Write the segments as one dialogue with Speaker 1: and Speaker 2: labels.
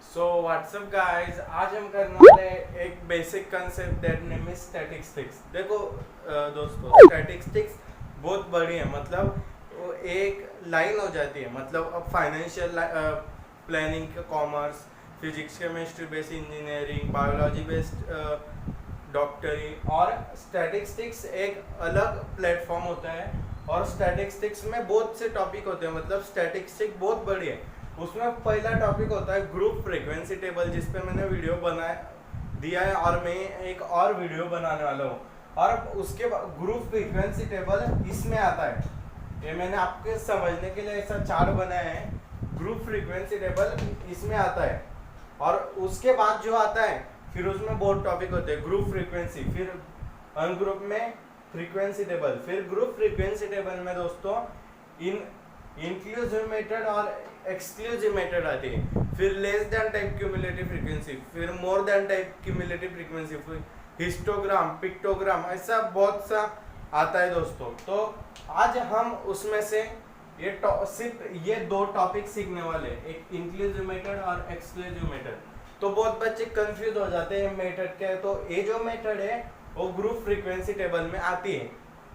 Speaker 1: So what's up guys, आज हम करने वाले हैं एक basic concept that name is statistics. देखो दोस्तों, स्टैटिस्टिक्स बहुत बड़ी है। मतलब वो एक लाइन हो जाती है। मतलब अब financial planning, commerce, physics, chemistry based engineering, biology based डॉक्टरी और स्टैटिस्टिक्स एक अलग प्लेटफॉर्म होता है। और स्टैटिस्टिक्स में बहुत से टॉपिक होते हैं। मतलब स्टैटिस्टिक्स बहुत बड़ी है। उसमें पहला टॉपिक होता है ग्रुप फ्रीक्वेंसी टेबल, जिस पे मैंने वीडियो बनाया दिया है और मैं एक और वीडियो बनाने वाला हूँ। और उसके बाद ग्रुप फ्रीक्वेंसी टेबल इसमें आता है। ये मैंने आपके समझने के लिए ऐसा चार्ट बनाया है। ग्रुप फ्रीक्वेंसी टेबल इसमें आता है। और उसके बाद जो आता है फिर उसमें बहुत टॉपिक होते हैं। ग्रुप फ्रीक्वेंसी, फिर अनग्रुप में फ्रीक्वेंसी टेबल, फिर ग्रुप फ्रीक्वेंसी टेबल में दोस्तों इन इंक्लूसिव मेथड और एक्सक्लूसिव मेथड आती है। फिर less than type cumulative frequency, फिर more than type cumulative frequency, फिर हिस्टोग्राम, पिक्टोग्राम, ऐसा बहुत सा आता है दोस्तों। तो आज हम उसमें से सिर्फ ये दो टॉपिक सीखने वाले, एक इंक्लूसिव मेथड और एक्सक्लूसिव मेथड। तो बहुत बच्चे कंफ्यूज हो जाते हैं मेथड क्या है। तो ये जो मेथड है वो ग्रुप फ्रीक्वेंसी टेबल में आती है।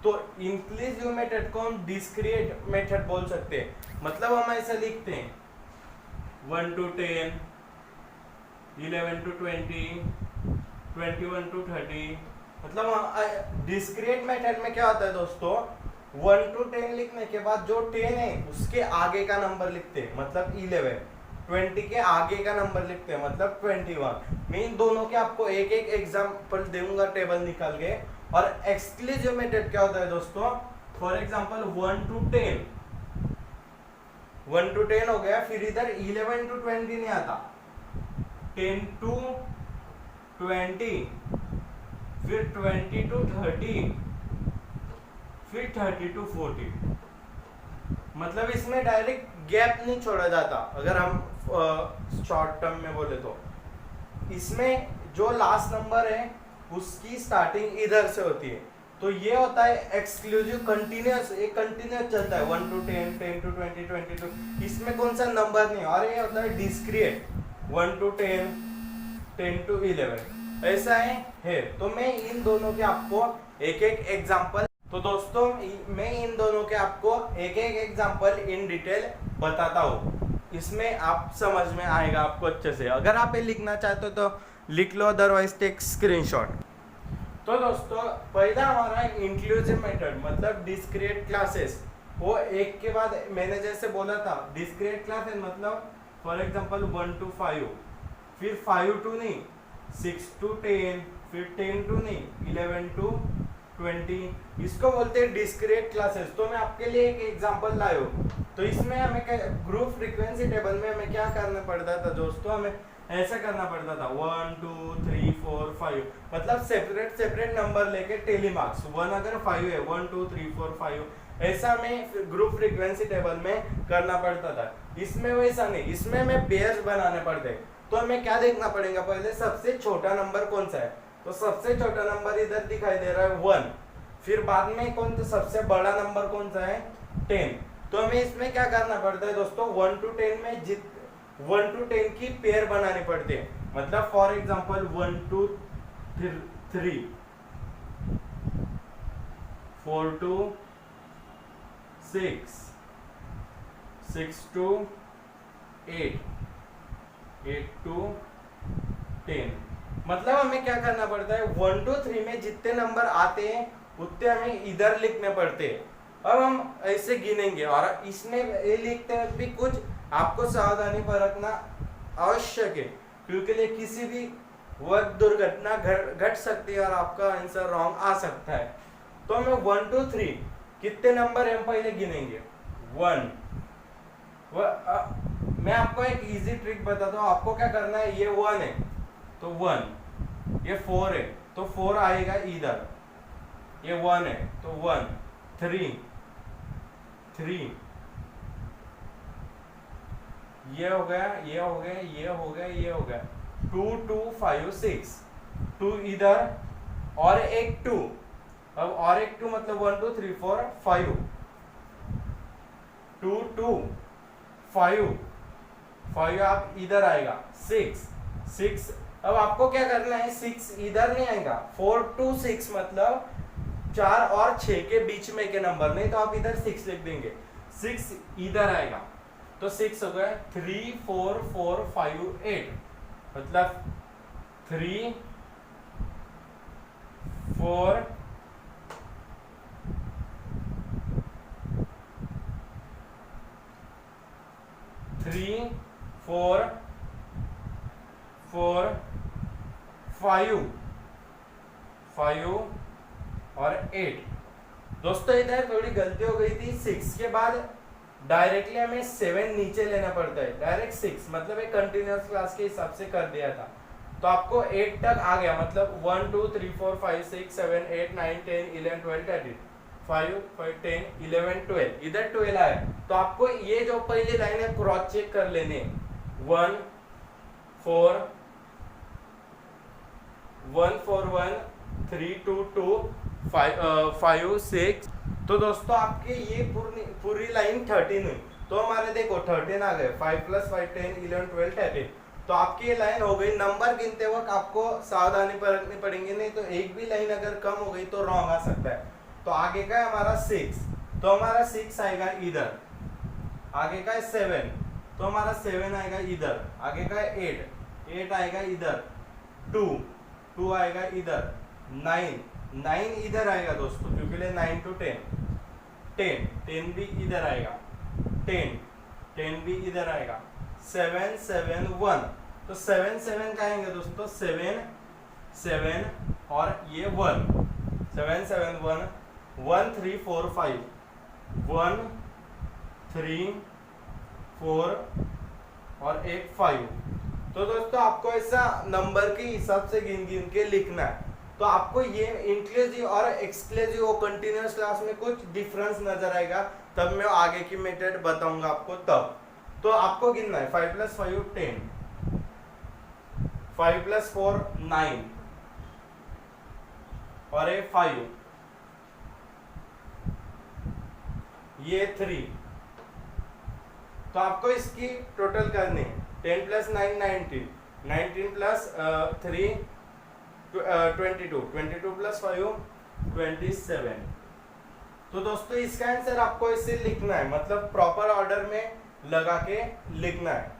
Speaker 1: तो इंक्लूसिव मेथड को हम डिस्क्रीट मेथड बोल सकते हैं। मतलब हम ऐसा लिखते हैं 1 to 10, 11 to 20, 21 to 30। मतलब डिस्क्रीट मेथड में क्या होता है दोस्तों, 1 to 10 लिखने के बाद जो 10 है उसके आगे का नंबर लिखते हैं, मतलब 11। 20 के आगे का नंबर लिखते हैं, मतलब 21। मैं इन दोनों के आपको एक एक एग्जांपल दूंगा टेबल निकाल के। और एक्सक्लूसिव मेथड क्या होता है दोस्तों, फॉर एग्जांपल 1 to 10, 1 to 10 हो गया। फिर इधर 11 to 20 नहीं आता, 10 to 20, फिर 20 to 30, फिर 30 to 40। मतलब इसमें डायरेक्ट गैप नहीं छोड़ा जाता। अगर हम शॉर्ट टर्म में बोले तो इसमें जो लास्ट नंबर है उसकी स्टार्टिंग इधर से होती है। तो ये होता है एक्सक्लूसिव कंटिन्यूअस, एक कंटिन्यूअस चलता है 1 to 10, 10 to 20, 20 to, इसमें कौन सा नंबर नहीं। और ये होता है डिस्क्रीट 1 to 10, 10 to 11, ऐसा है। तो मैं इन दोनों के आपको एक एक एग्जांपल, तो दोस्तों मैं इन दोनों के आपको एक एक एग्जांपल इन डिटेल बताता हूँ। इसमें आप समझ में आएगा आपको अच्छे से। अगर आप ये लिखना चाहते हो तो लिख लो, अदरवाइज टेक स्क्रीनशॉट। तो दोस्तों पहला हमारा इंक्लूसिव मेथड, मतलब डिस्क्रीट क्लासेस। वो एक के बाद मैंने जैसे बोला था डिस्क्रीट क्लासेस, मतलब फॉर एग्जांपल 1 to 5, फिर 5 to नहीं, 6 to 10, फिर 10 to नहीं, 11 to 20, इसको बोलते हैं डिस्क्रीट क्लासेस। तो मैं आपके लिए एक एग्जांपल लाया हूँ। तो इसमें हमें ग्रुप फ्रीक्वेंसी टेबल में हमें क्या करना पड़ता था दोस्तों, हमें ऐसा करना पड़ता था 1 2 3 4 5, मतलब सेपरेट सेपरेट नंबर लेके टेली मार्क्स। 1 अगर 5 है, 1 2 3 4 5, ऐसा हमें ग्रुप फ्रीक्वेंसी टेबल में करना पड़ता था। इसमें वैसा नहीं, इसमें हमें पेयर्स बनाने पड़ते। तो हमें क्या देखना पड़ेगा, पहले सबसे छोटा नंबर कौन सा है। तो सबसे छोटा नंबर इधर दिखाई दे रहा है 1। फिर बाद में कौन सा सबसे बड़ा नंबर कौन सा है, 10। तो हमें इसमें क्या करना पड़ता है दोस्तों, 1 to 10 में 1 to 10 की पेयर बनानी पड़ती है। मतलब for example 1 to 3, 4 to 6, 6 to 8, 8 to 10। मतलब हमें क्या करना पड़ता है, 1 to 3 में जितने नंबर आते हैं उतने हमें इधर लिखने पड़ते हैं। अब हम ऐसे गिनेंगे और इसमें ये लिखते हैं भी कुछ आपको सावधानी बरतना आवश्यक है, क्योंकि किसी भी वक्त दुर्घटना घट सकती है और आपका आंसर रॉन्ग आ सकता है। तो हमें 1 to 3 कितने नंबर हम पहले गिनेंगे, 1। मैं आपको एक इजी ट्रिक बताता हूँ। आपको क्या करना है, ये 1 है तो 1, ये 4 है तो 4 आएगा इधर, ये 1 है तो 1, 3, 3, ये हो गया, ये हो गया, ये हो गया, ये हो गया, 2 2 5 6, 2 इधर और एक 2। अब और एक 2 मतलब 1 2 3 4 5, 2 2 5 5 आप इधर आएगा 6। अब आपको क्या करना है, 6 इधर नहीं आएगा, 4 to 6 मतलब 4 और 6 के बीच में के नंबर, नहीं तो आप इधर 6 लिख देंगे, 6 इधर आएगा तो 6 हो गया 3 4 4 5 8, मतलब 3 4 3 4 4 5 और 8। दोस्तों इधर थोड़ी गलती हो गई थी, 6 के बाद डायरेक्टली हमें 7 नीचे लेना पड़ता है, डायरेक्ट 6 मतलब एक कंटिन्यूअस क्लास के हिसाब से कर दिया था, तो आपको 8 तक आ गया, मतलब 1 2 3 4 5 6 7 8 9 10 11 12 13 5 5 10 11 12, इधर 12 आया, तो आपको ये जो पहली लाइन है क्रॉस चेक कर लेने, 1 4 1 4 1 3 2 2 5 6। तो दोस्तों आपके ये पूरी लाइन 13 हुई, तो हमारे देखो 13 आ गए, 5 + 5 10 11 12 13, तो आपकी ये लाइन हो गई। नंबर गिनते वक्त आपको सावधानी बरतनी पड़ेगी, नहीं तो एक भी लाइन अगर कम हो गई तो रॉन्ग आ सकता है। तो आगे का है हमारा 6, तो हमारा 6 आएगा इधर, आगे का है 7 तो हमारा 7 आएगा इधर, आगे का है 8 आएगा इधर, 2 आएगा इधर, 9 इधर आएगा दोस्तों, क्योंकि ले 9 to 10 भी इधर आएगा, 10 भी इधर आएगा, 7 7 1, तो 7 7 का आएंगे दोस्तों, 7 और ये 1, 7 7 1 1 3 4 5 1 3 4 और एक 5। तो दोस्तों आपको ऐसा नंबर के हिसाब से गिन के लिखना है। तो आपको ये इंक्लूसिव और एक्सक्लूसिव और कंटिन्यूअस क्लास में कुछ डिफरेंस नजर आएगा, तब मैं आगे की मेथड बताऊंगा आपको तब। तो आपको गिनना है 5 + 5 10, 5 + 4 9 और ये 5, ये 3, तो आपको इसकी टोटल करनी है, 10 + 9 19, 19 + 3 22, 22 + 5 27। तो दोस्तों इसका आंसर आपको इसे लिखना है, मतलब प्रॉपर ऑर्डर में लगा के लिखना है,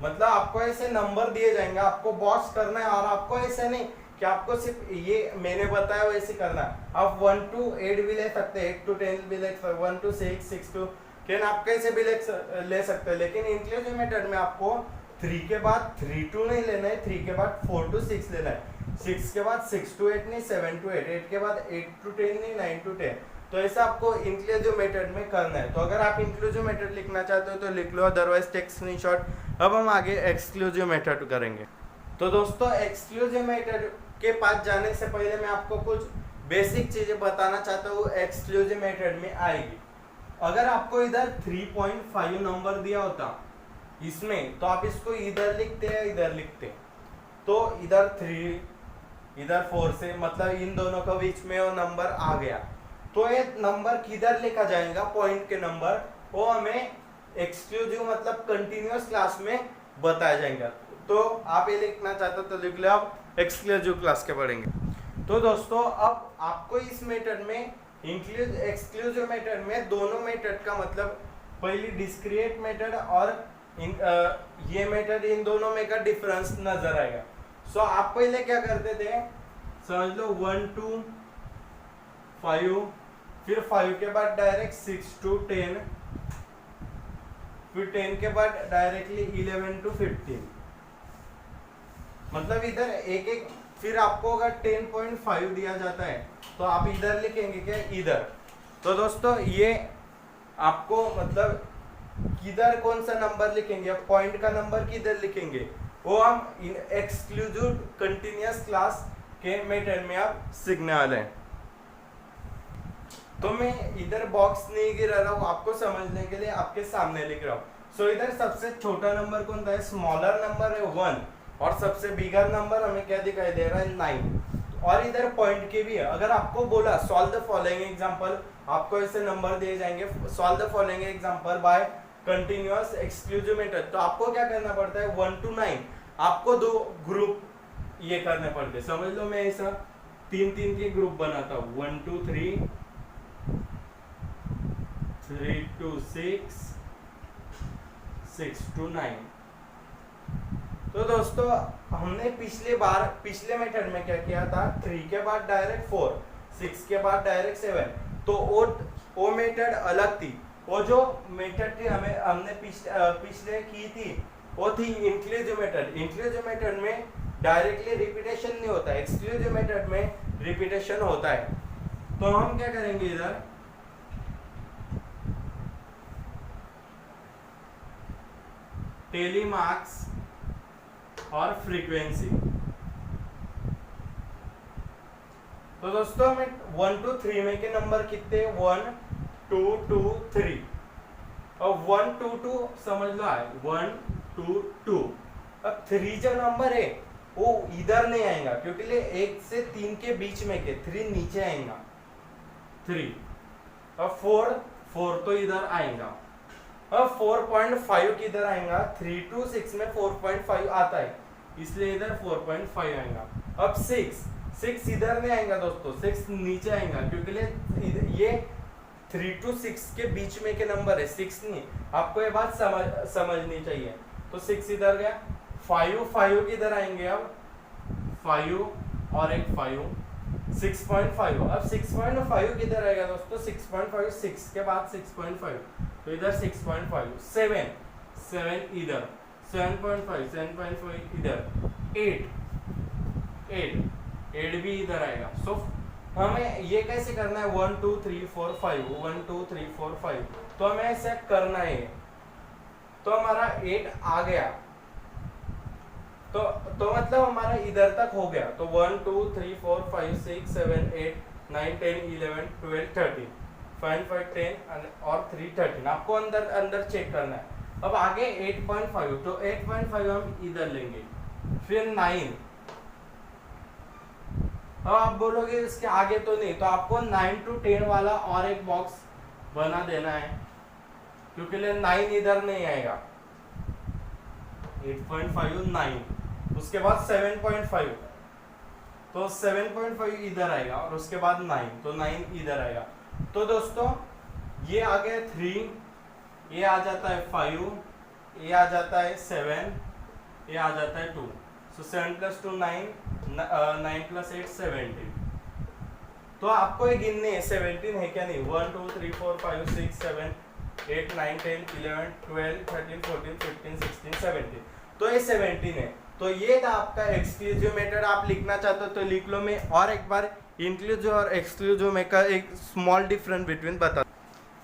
Speaker 1: मतलब आपको ऐसे नंबर दिए जाएंगे, आपको बॉक्स करना है, और आपको ऐसे नहीं कि आपको सिर्फ ये मैंने बताया वैसे करना है। आप 1 to 8 भी ले सकते हैं, 8 to 10 भी ले सकते हैं, 1 to 6 6 to 10 आप कैसे भी ले सकते हैं, लेकिन इंक्लूसिव मेथड में आपको 3 के बाद 3 to नहीं लेना है, 3 के बाद 4 to 6 लेना है, 6 के बाद 6 to 8 नहीं, 7 to 8, 8 के बाद 8 to 10 नहीं, 9 to 10। तो ऐसा आपको इंक्लूसिव मेथड में करना है। तो अगर आप इंक्लूसिव मेथड लिखना चाहते हो तो लिख लो, अदरवाइज टेक स्क्रीनशॉट। अब हम आगे एक्सक्लूसिव मेथड करेंगे। तो दोस्तों एक्सक्लूसिव मेथड के पास जाने से पहले मैं आपको कुछ बेसिक चीजें बताना चाहता हूँ, एक्सक्लूसिव मेथड में आएगी। अगर आपको इधर 3.5 नंबर दिया होता इसमें, तो आप इसको इधर लिखते हैं इधर लिखते, तो इधर 3 इधर 4 से, मतलब इन दोनों के बीच में वो नंबर आ गया, तो ये नंबर किधर लेकर जाएगा, पॉइंट के नंबर, वो हमें एक्सक्लूसिव मतलब कंटिन्यूअस क्लास में बताया जाएगा। तो आप ये लिखना चाहते हो तो लिख लो, आप एक्सक्लूसिव क्लास के पढ़ेंगे। तो दोस्तों अब आपको इस मेथड में एक्सक्लूसिव मेथड में दोनों मेथड का मतलब पहली डिस्क्रीट मेथड और ये मेथड, इन दोनों में का डिफरेंस नजर आएगा। सो आप पहले क्या करते थे, समझ लो 1 to 5, फिर 5 के बाद डायरेक्ट 6 to 10, फिर 10 के बाद डायरेक्टली 11 to 15, मतलब इधर एक एक, फिर आपको अगर 10.5 दिया जाता है तो आप इधर लिखेंगे क्या, इधर। तो दोस्तों ये आपको मतलब किधर कौन सा नंबर लिखेंगे, पॉइंट का नंबर किधर लिखेंगे, वो हम एक्सक्लूसिव कंटिन्यूअस क्लास के मेथड में आप सीखने वाले हैं। तो मैं इधर बॉक्स नहीं गिरा रहा हूँ, आपको समझने के लिए आपके सामने लिख रहा हूँ। सो इधर सबसे छोटा नंबर कौन सा है, स्मॉलर नंबर है 1, और सबसे बिगर नंबर हमें क्या दिखाई दे रहा है 9, और इधर पॉइंट के भी है। अगर आपको बोला सॉल्व द फॉलोइंग एग्जांपल, आपको ऐसे नंबर दिए जाएंगे, solve the following example by continuous exclusive method. तो आपको क्या करना पड़ता है 1 to 9 आपको दो ग्रुप ये करने पड़ते, समझ लो मैं ऐसा 3 के ग्रुप बनाता हूँ 1 to 3, 3 to 6, 6 to 9। तो दोस्तों हमने पिछले मेथड में क्या किया था, 3 के बाद डायरेक्ट 4, 6 के बाद डायरेक्ट 7। तो वो मेथड अलग थी। वो जो मेथड थी हमने पिछले की थी वो थी इंक्लूसिव मेथड। इंक्लूसिव मेथड में डायरेक्टली रिपीटेशन नहीं होता, एक्सक्लूसिव मेथड में रिपीटेशन होता है। तो हम क्या करेंगे इधर टेली मार्क्स और फ्रीक्वेंसी। तो दोस्तों हमें 1 to 3 में के नंबर कितने 1 2 2 3 और 1 2 2 समझ लो आए 1 2 2। अब 3 जो नंबर है वो इधर नहीं आएगा क्योंकि 1 से 3 के बीच में के 3 नीचे आएगा 3। अब 4 तो इधर आएगा। अब 4.5 किधर आएगा 3 to 6 में 4.5 आता है इसलिए इधर 4.5 आएगा। अब 6 इधर नहीं आएगा दोस्तों, 6 नीचे आएगा क्योंकि ये 3 to 6 के बीच में के नंबर है, 6 नहीं। आपको ये बात समझनी चाहिए। तो 6 इधर गया, 5 किधर आएंगे अब 5 और एक 5 6.5। अब 6.5 किधर आएगा दोस्तों 6.5 6 के बाद 6.5 तो इधर 6.5 7 इधर 7.5 इधर 8 भी इधर आएगा। सो हमें ये कैसे करना है 1 2 3 4 5 1 2 3 4 5 तो हमें ऐसे करना है। तो हमारा 8 आ गया तो मतलब हमारा इधर तक हो गया। तो 1 2 3 4 5 6 7 8 9 10 11 12 13 5 10 और 3 13 आपको अंदर चेक करना है। अब आगे 8.5 तो 8.5 हम इधर लेंगे, फिर 9। अब आप बोलोगे इसके आगे तो नहीं, तो आपको 9 to 10 वाला और एक बॉक्स बना देना है क्योंकि 9 इधर नहीं आएगा। 8.5 9 उसके बाद 7.5 तो 7.5 इधर आएगा और उसके बाद 9 तो 9 इधर आएगा। तो दोस्तों ये आ गया 3, ये आ जाता है 5, ये आ जाता है 7, ये आ जाता है 2। सो 7 + 2 9 9 + 8 17। तो आपको ये गिनने है 17 है क्या नहीं 1 2 3 4 5 6 7 8 9 10 11 12 13 14 15 16 17 तो ये 17 है। तो ये था आपका एक्सक्लूसिव मेथड। आप लिखना चाहते हो तो लिख लो। मैं और एक बार इंक्लूसिव और एक्सक्लूसिव में का एक स्मॉल डिफरेंस बिटवीन बता।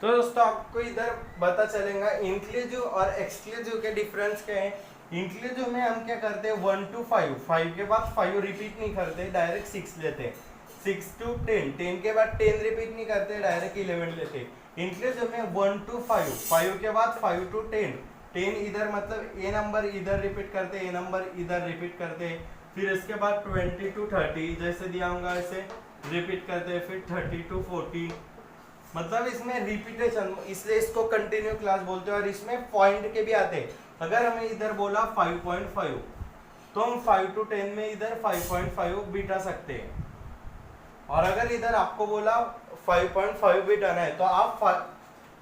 Speaker 1: तो दोस्तों आपको इधर पता चलेगा इंक्लूसिव और एक्सक्लूसिव के डिफरेंस क्या है। इंक्लूसिव में हम क्या करते हैं 1 to 5 के बाद 5 रिपीट नहीं करते, डायरेक्ट 6 लेते हैं। 6 to 10 के बाद 10 रिपीट नहीं करते, डायरेक्ट 11 लेते हैं। इंक्लूसिव में 1 to 5 के बाद 5 to 10 इधर मतलब ये नंबर इधर रिपीट करते हैं, ये नंबर इधर रिपीट करते हैं। फिर इसके बाद 20 to 30 जैसे दिया होगा ऐसे रिपीट करते हैं। फिर 30 to 40 मतलब इसमें रिपीटेशन, इसलिए इसको कंटिन्यू क्लास बोलते हैं। और इसमें पॉइंट के भी आते हैं। अगर हमें इधर बोला 5.5 तो हम 5 to 10 में इधर 5.5 बिठा सकते हैं। और अगर इधर आपको बोला 5.5 बिठाना है तो आप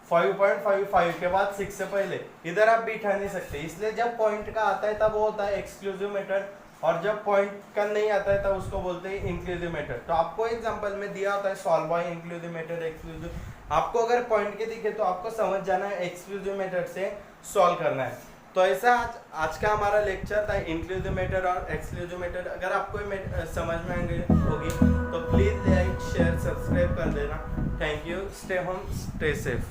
Speaker 1: 5.55 के बाद 6 से पहले इधर आप बिठा नहीं सकते। इसलिए जब पॉइंट का आता है तब वो होता है एक्सक्लूसिव मेथड, और जब पॉइंट का नहीं आता है तब उसको बोलते हैं इंक्लूसिव मेथड। तो आपको एग्जांपल में दिया होता है solve by inclusive method exclusive. आपको अगर पॉइंट के दिखे तो आपको समझ जाना है एक्सक्लूसिव मेथड से सॉल्व करना है। तो ऐसा आज का हमारा लेक्चर था इंक्लूसिव मेथड और एक्सक्लूसिव मेथड। अगर आपको समझ में होगी तो प्लीज लाइक शेयर सब्सक्राइब कर देना। Thank you. Stay home stay safe.